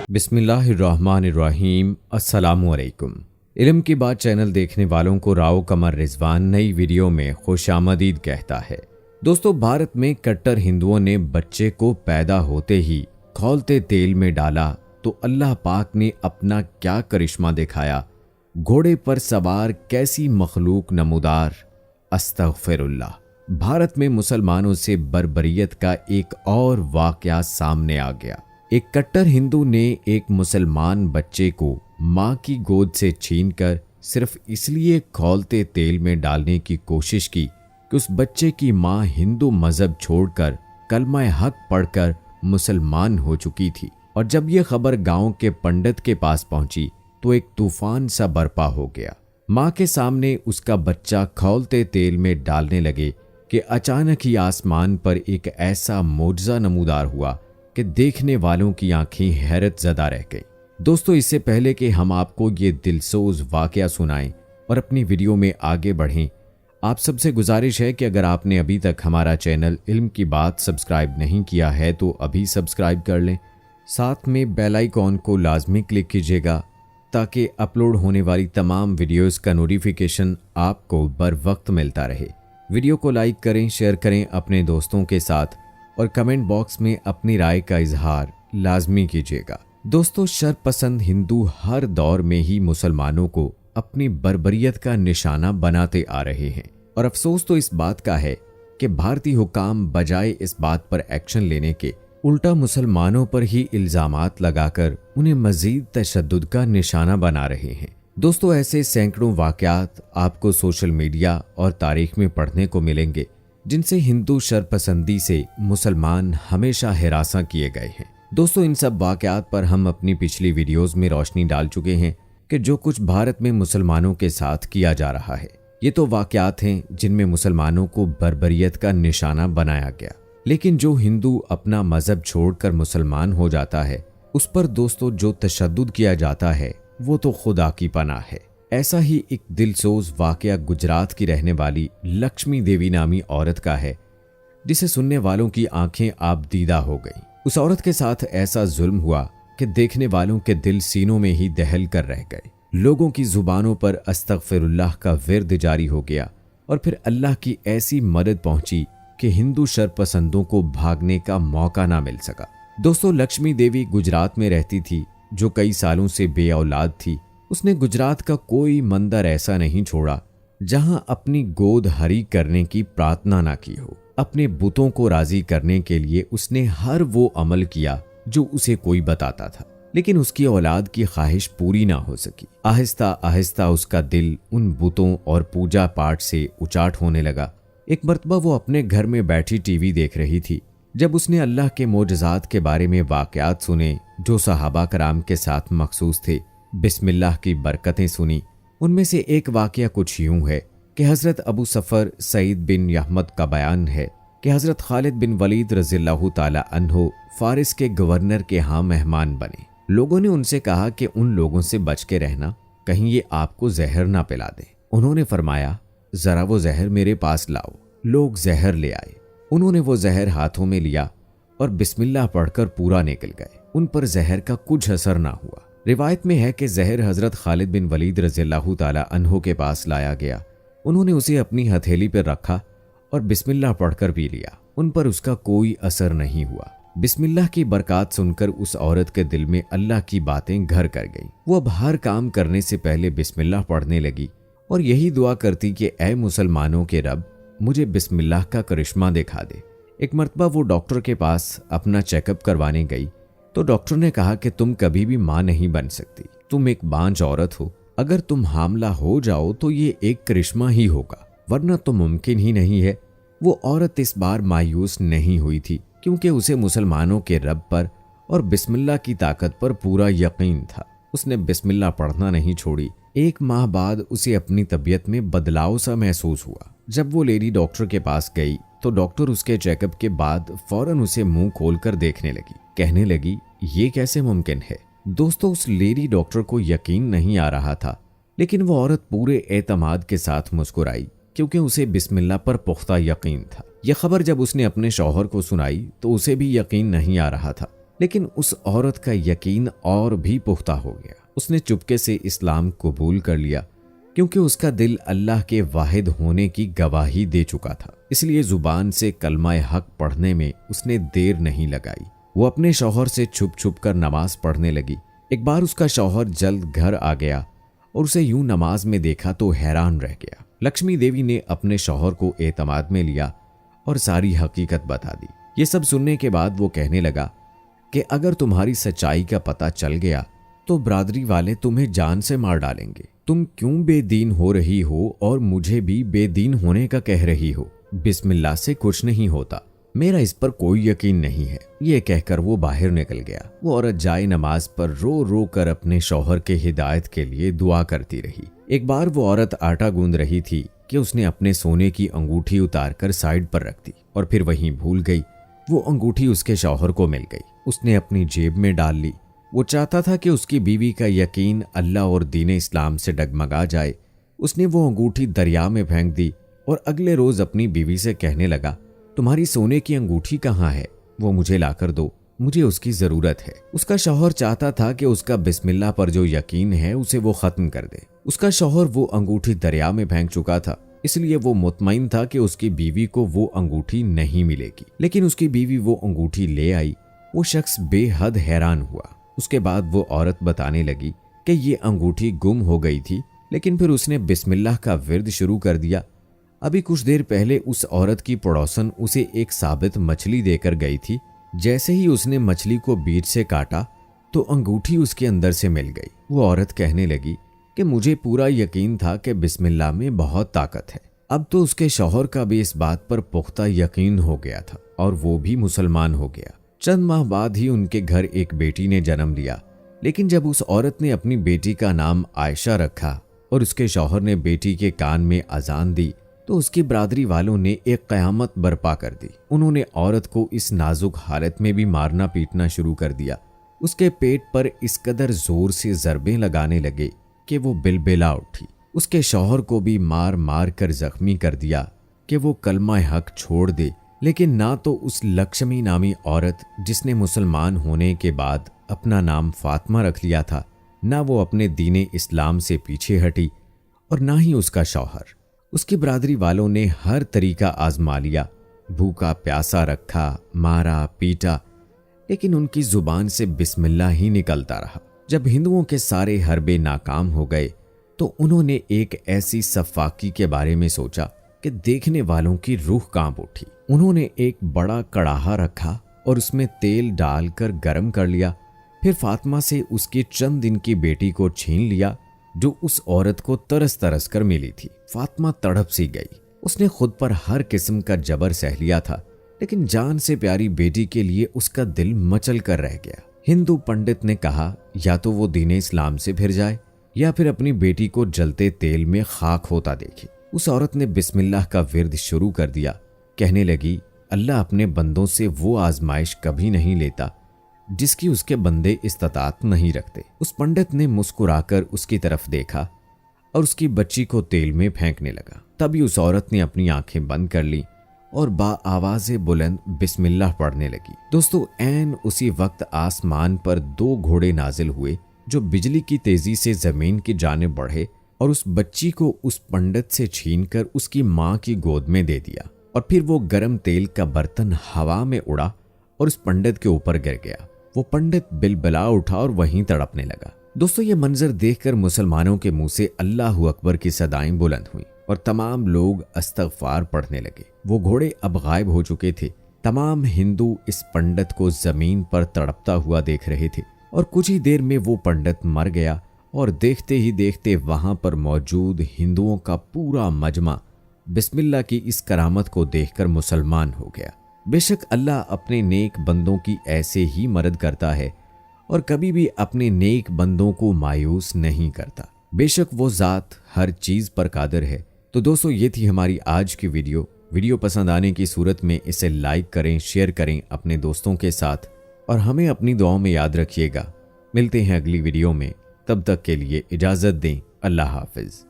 बिस्मिल्लाहिर्रहमानिर्रहीम। अस्सलामुअलैकुम। इल्म की बात चैनल देखने वालों को राव कमर रिजवान नई वीडियो में खुशामदीद कहता है। दोस्तों, भारत में कट्टर हिंदुओं ने बच्चे को पैदा होते ही खौलते तेल में डाला तो अल्लाह पाक ने अपना क्या करिश्मा दिखाया। घोड़े पर सवार कैसी मखलूक नमूदार, अस्तगफिरुल्लाह। भारत में मुसलमानों से बर्बरियत का एक और वाकया सामने आ गया। एक कट्टर हिंदू ने एक मुसलमान बच्चे को मां की गोद से छीनकर सिर्फ इसलिए खौलते तेल में डालने की कोशिश की कि उस बच्चे की मां हिंदू मजहब छोड़कर कलमा हक पढ़कर मुसलमान हो चुकी थी। और जब यह खबर गांव के पंडित के पास पहुंची तो एक तूफान सा बर्पा हो गया। मां के सामने उसका बच्चा खौलते तेल में डालने लगे कि अचानक ही आसमान पर एक ऐसा मोजज़ा नमूदार हुआ कि देखने वालों की आंखें हैरत ज़दा रह गई। दोस्तों, इससे पहले कि हम आपको ये दिलसोज वाकया सुनाएं और अपनी वीडियो में आगे बढ़ें, आप सबसे गुजारिश है कि अगर आपने अभी तक हमारा चैनल इल्म की बात सब्सक्राइब नहीं किया है तो अभी सब्सक्राइब कर लें। साथ में बेल आइकॉन को लाजमी क्लिक कीजिएगा ताकि अपलोड होने वाली तमाम वीडियोस का नोटिफिकेशन आपको बर वक्त मिलता रहे। वीडियो को लाइक करें, शेयर करें अपने दोस्तों के साथ और कमेंट बॉक्स में अपनी राय का इजहार लाजमी कीजिएगा। दोस्तों, शरपसंद हिंदू हर दौर में ही मुसलमानों को अपनी बर्बरियत का निशाना बनाते आ रहे हैं और अफसोस तो इस बात का है कि भारतीय हुकाम बजाय इस बात पर एक्शन लेने के उल्टा मुसलमानों पर ही इल्जामात लगाकर उन्हें मजीद तशद्दुद का निशाना बना रहे हैं। दोस्तों, ऐसे सैकड़ों वाकयात आपको सोशल मीडिया और तारीख में पढ़ने को मिलेंगे जिनसे हिंदू शरपसंदी से मुसलमान हमेशा हिरासा किए गए हैं। दोस्तों, इन सब वाकयात पर हम अपनी पिछली वीडियोस में रोशनी डाल चुके हैं कि जो कुछ भारत में मुसलमानों के साथ किया जा रहा है, ये तो वाकयात हैं जिनमें मुसलमानों को बर्बरियत का निशाना बनाया गया। लेकिन जो हिंदू अपना मजहब छोड़कर मुसलमान हो जाता है, उस पर दोस्तों जो तशद्दुद किया जाता है वो तो खुदा की पनाह है। ऐसा ही एक दिलसोज वाकया गुजरात की रहने वाली लक्ष्मी देवी नामी औरत का है, जिसे सुनने वालों की आंखें आबदीदा हो गईं। उस औरत के साथ ऐसा जुल्म हुआ कि देखने वालों के दिल सीनों में ही दहल कर रह गए। लोगों की जुबानों पर अस्तगफिरुल्लाह का विर्द जारी हो गया और फिर अल्लाह की ऐसी मदद पहुंची कि हिंदू शरपसंदों को भागने का मौका ना मिल सका। दोस्तों, लक्ष्मी देवी गुजरात में रहती थी जो कई सालों से बे औलाद थी। उसने गुजरात का कोई मंदिर ऐसा नहीं छोड़ा जहां अपनी गोद हरी करने की प्रार्थना ना की हो। अपने बुतों को राजी करने के लिए उसने हर वो अमल किया जो उसे कोई बताता था, लेकिन उसकी औलाद की ख्वाहिश पूरी ना हो सकी। आहिस्ता आहिस्ता उसका दिल उन बुतों और पूजा पाठ से उचाट होने लगा। एक मर्तबा वो अपने घर में बैठी टीवी देख रही थी जब उसने अल्लाह के मोजज़ात के बारे में वाकयात सुने जो सहाबा कराम के साथ मखसूस थे। बिस्मिल्लाह की बरकतें सुनी। उनमें से एक वाकया कुछ यूं है कि हज़रत अबू सफ़र सईद बिन अहमद का बयान है कि हज़रत खालिद बिन वलीद रज़ियल्लाहु ताला अन्हो फारिस के गवर्नर के यहाँ मेहमान बने। लोगों ने उनसे कहा कि उन लोगों से बच के रहना, कहीं ये आपको जहर ना पिला दें। उन्होंने फरमाया, ज़रा वो जहर मेरे पास लाओ। लोग जहर ले आए। उन्होंने वो जहर हाथों में लिया और बिस्मिल्लाह पढ़कर पूरा निकल गए। उन पर जहर का कुछ असर ना हुआ। रिवायत में है कि जहर हजरत खालिद बिन वलीद रज़ियल्लाहु ताला अन्हो के पास लाया गया। उन्होंने उसे अपनी हथेली पर रखा और बिस्मिल्लाह पढ़कर पी लिया। उन पर उसका कोई असर नहीं हुआ। बिस्मिल्लाह की बरकत सुनकर उस औरत के दिल में अल्लाह की बातें घर कर गईं। वो अब हर काम करने से पहले बिस्मिल्लाह पढ़ने लगी और यही दुआ करती कि ऐ मुसलमानों के रब, मुझे बिस्मिल्लाह का करिश्मा दिखा दे। एक मर्तबा वो डॉक्टर के पास अपना चेकअप करवाने गई तो डॉक्टर ने कहा कि तुम कभी भी मां नहीं बन सकती, तुम एक बांझ औरत हो। अगर तुम हामला हो जाओ तो ये एक करिश्मा ही होगा, वरना तो मुमकिन ही नहीं है। वो औरत इस बार मायूस नहीं हुई थी क्योंकि उसे मुसलमानों के रब पर और बिस्मिल्लाह की ताकत पर पूरा यकीन था। उसने बिस्मिल्लाह पढ़ना नहीं छोड़ी। एक माह बाद उसे अपनी तबीयत में बदलाव सा महसूस हुआ। जब वो लेडी डॉक्टर के पास गई तो डॉक्टर उसके चेकअप के बाद फौरन उसे मुंह खोलकर देखने लगी। कहने लगी, ये कैसे मुमकिन है। दोस्तों, उस लेडी डॉक्टर को यकीन नहीं आ रहा था, लेकिन वो औरत पूरे एतमाद के साथ मुस्कुराई क्योंकि उसे बिस्मिल्लाह पर पुख्ता यकीन था। यह खबर जब उसने अपने शौहर को सुनाई तो उसे भी यकीन नहीं आ रहा था। लेकिन उस औरत का यकीन और भी पुख्ता हो गया। उसने चुपके से इस्लाम कबूल कर लिया क्योंकि उसका दिल अल्लाह के वाहिद होने की गवाही दे चुका था। इसलिए जुबान से कलमाए हक पढ़ने में उसने देर नहीं लगाई। वो अपने शौहर से छुप छुप कर नमाज पढ़ने लगी। एक बार उसका शौहर जल्द घर आ गया और उसे यूं नमाज में देखा तो हैरान रह गया। लक्ष्मी देवी ने अपने शौहर को एतमाद में लिया और सारी हकीकत बता दी। ये सब सुनने के बाद वो कहने लगा कि अगर तुम्हारी सच्चाई का पता चल गया तो ब्रादरी वाले तुम्हें जान से मार डालेंगे। तुम क्यों बेदीन हो रही हो और मुझे भी बेदीन होने का कह रही हो? बिस्मिल्लाह से कुछ नहीं होता, मेरा इस पर कोई यकीन नहीं है। ये कहकर वो बाहर निकल गया। वो औरत जाए नमाज पर रो रो कर अपने शौहर के हिदायत के लिए दुआ करती रही। एक बार वो औरत आटा गूंद रही थी कि उसने अपने सोने की अंगूठी उतारकर साइड पर रख दी और फिर वहीं भूल गई। वो अंगूठी उसके शौहर को मिल गई। उसने अपनी जेब में डाल ली। वो चाहता था कि उसकी बीवी का यकीन अल्लाह और दीन इस्लाम से डगमगा जाए। उसने वो अंगूठी दरिया में फेंक दी और अगले रोज अपनी बीवी से कहने लगा, तुम्हारी सोने की अंगूठी कहाँ है? वो मुझे लाकर दो, मुझे उसकी जरूरत है। उसका शौहर चाहता था कि उसका बिस्मिल्लाह पर जो यकीन है उसे वो खत्म कर दे। उसका शौहर वो अंगूठी दरिया में फेंक चुका था, इसलिए वो मुतमईन था कि उसकी बीवी को वो अंगूठी नहीं मिलेगी। लेकिन उसकी बीवी वो अंगूठी ले आई। वो शख्स बेहद हैरान हुआ। उसके बाद वो औरत बताने लगी कि ये अंगूठी गुम हो गई थी, लेकिन फिर उसने बिस्मिल्लाह का विर्द शुरू कर दिया। अभी कुछ देर पहले उस औरत की पड़ोसन उसे एक साबित मछली देकर गई थी। जैसे ही उसने मछली को बीच से काटा तो अंगूठी उसके अंदर से मिल गई। वो औरत कहने लगी कि मुझे पूरा यकीन था कि बिस्मिल्लाह में बहुत ताकत है। अब तो उसके शौहर का भी इस बात पर पुख्ता यकीन हो गया था और वो भी मुसलमान हो गया। चंद माह बाद ही उनके घर एक बेटी ने जन्म लिया। लेकिन जब उस औरत ने अपनी बेटी का नाम आयशा रखा और उसके शौहर ने बेटी के कान में अजान दी तो उसकी बरादरी वालों ने एक कयामत बर्पा कर दी। उन्होंने औरत को इस नाजुक हालत में भी मारना पीटना शुरू कर दिया। उसके पेट पर इस कदर जोर से ज़रबें लगाने लगे कि वो बिलबिला उठी। उसके शौहर को भी मार मार कर जख्मी कर दिया कि वो कलमा हक छोड़ दे। लेकिन ना तो उस लक्ष्मी नामी औरत जिसने मुसलमान होने के बाद अपना नाम फातिमा रख लिया था, ना वो अपने दीने इस्लाम से पीछे हटी और ना ही उसका शौहर। उसकी बरादरी वालों ने हर तरीका आजमा लिया, भूखा प्यासा रखा, मारा पीटा, लेकिन उनकी जुबान से बिस्मिल्लाह ही निकलता रहा। जब हिंदुओं के सारे हरबे नाकाम हो गए तो उन्होंने एक ऐसी सफाकी के बारे में सोचा कि देखने वालों की रूह कांप उठी। उन्होंने एक बड़ा कड़ाहा रखा और उसमें तेल डालकर गर्म कर लिया। फिर फातिमा से उसकी चंद दिन की बेटी को छीन लिया जो उस औरत को तरस तरस कर मिली थी। फातिमा तड़प सी गई। उसने खुद पर हर किस्म का जबर सह लिया था, लेकिन जान से प्यारी बेटी के लिए उसका दिल मचल कर रह गया। हिंदू पंडित ने कहा या तो वो दीन इस्लाम से फिर जाए या फिर अपनी बेटी को जलते तेल में खाक होता देखे। उस औरत ने बिस्मिल्लाह का विर्द शुरू कर दिया। कहने लगी, अल्लाह अपने बंदों से वो आजमाइश कभी नहीं लेता जिसकी उसके बंदे इस्तात नहीं रखते। उस पंडित ने मुस्कुराकर उसकी तरफ देखा और उसकी बच्ची को तेल में फेंकने लगा। तभी उस औरत ने अपनी आंखें बंद कर ली और बाआवाज़े बुलंद बिस्मिल्लाह पढ़ने लगी। दोस्तों, ऐन उसी वक्त आसमान पर दो घोड़े नाजिल हुए जो बिजली की तेजी से जमीन की जानिब बढ़े और उस बच्ची को उस पंडित से छीनकर उसकी मां की गोद में दे दिया। और फिर वो गरम तेल का बर्तन हवा में उड़ा और उस पंडित के ऊपर गिर गया। वो पंडित बिलबिला उठा और वहीं तड़पने लगा। दोस्तों, ये मंजर देखकर मुसलमानों के मुंह से अल्लाहू अकबर की सदाएं बुलंद हुई और तमाम लोग अस्तगफार पढ़ने लगे। वो घोड़े अब गायब हो चुके थे। तमाम हिंदू इस पंडित को जमीन पर तड़पता हुआ देख रहे थे और कुछ ही देर में वो पंडित मर गया और देखते ही देखते वहां पर मौजूद हिंदुओं का पूरा मजमा बिस्मिल्लाह की इस करामत को देखकर मुसलमान हो गया। बेशक अल्लाह अपने नेक बंदों की ऐसे ही मदद करता है और कभी भी अपने नेक बंदों को मायूस नहीं करता। बेशक वो ज़ात हर चीज़ पर कादिर है। तो दोस्तों, ये थी हमारी आज की वीडियो पसंद आने की सूरत में इसे लाइक करें, शेयर करें अपने दोस्तों के साथ और हमें अपनी दुआओं में याद रखिएगा। मिलते हैं अगली वीडियो में, तब तक के लिए इजाज़त दें। अल्लाह हाफिज़।